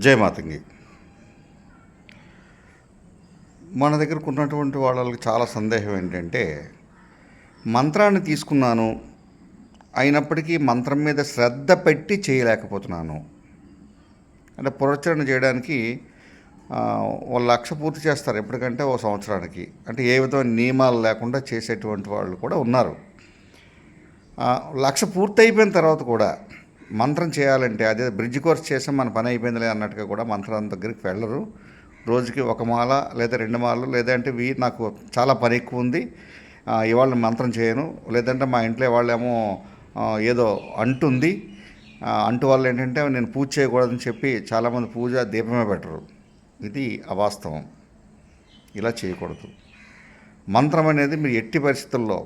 జై మాతంగి. మన దగ్గరకు ఉన్నటువంటి వాళ్ళకి చాలా సందేహం ఏంటంటే, మంత్రాన్ని తీసుకున్నాను, అయినప్పటికీ మంత్రం మీద శ్రద్ధ పెట్టి చేయలేకపోతున్నాను. అంటే పునశ్చరణ చేయడానికి వాళ్ళు లక్ష పూర్తి చేస్తారు ఎప్పటికంటే ఓ సంవత్సరానికి. అంటే ఏ విధమైన నియమాలు లేకుండా చేసేటువంటి వాళ్ళు కూడా ఉన్నారు. లక్ష పూర్తి అయిపోయిన తర్వాత కూడా మంత్రం చేయాలంటే అదే బ్రిడ్జ్ కోర్స్ చేసాం మన పని అయిపోయిందిలే అన్నట్టుగా కూడా మంత్రం దగ్గరికి వెళ్ళరు. రోజుకి ఒక మాల లేదా 2 మాలలు, లేదంటే నాకు చాలా పని ఎక్కువ ఉంది, ఇవాళ మంత్రం చేయను, లేదంటే మా ఇంట్లో వాళ్ళేమో ఏదో అంటుంది, అంటు వల్ల ఏంటంటే నేను పూజ చేయకూడదని చెప్పి చాలామంది పూజ దీపమే పెట్టరు. ఇది అవాస్తవం. ఇలా చేయకూడదు. మంత్రం అనేది మీరు ఎట్టి పరిస్థితుల్లో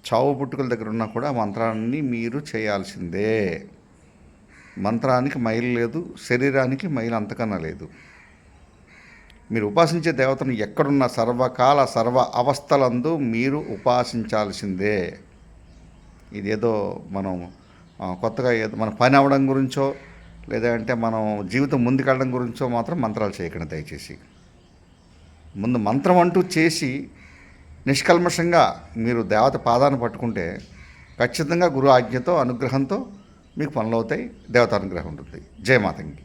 చావు పుట్టుకల దగ్గర ఉన్నా కూడా మంత్రాన్ని మీరు చేయాల్సిందే. మంత్రానికి మైలు లేదు, శరీరానికి మైలు అంతకన్నా లేదు. మీరు ఉపాసించే దేవతను ఎక్కడున్న సర్వకాల సర్వ అవస్థలందు మీరు ఉపాసించాల్సిందే. ఇదేదో మనం కొత్తగా ఏదో మన పని అవ్వడం గురించో లేదంటే మనం జీవితం ముందుకెళ్ళడం గురించో మాత్రం మంత్రాలు చేయకండి దయచేసి. ముందు మంత్రం అంటూ చేసి నిష్కల్మషంగా మీరు దేవత పాదాన్ని పట్టుకుంటే ఖచ్చితంగా గురు ఆజ్ఞతో అనుగ్రహంతో మీకు పనులు అవుతాయి, దేవత అనుగ్రహం ఉంటుంది. జై మాతంగి.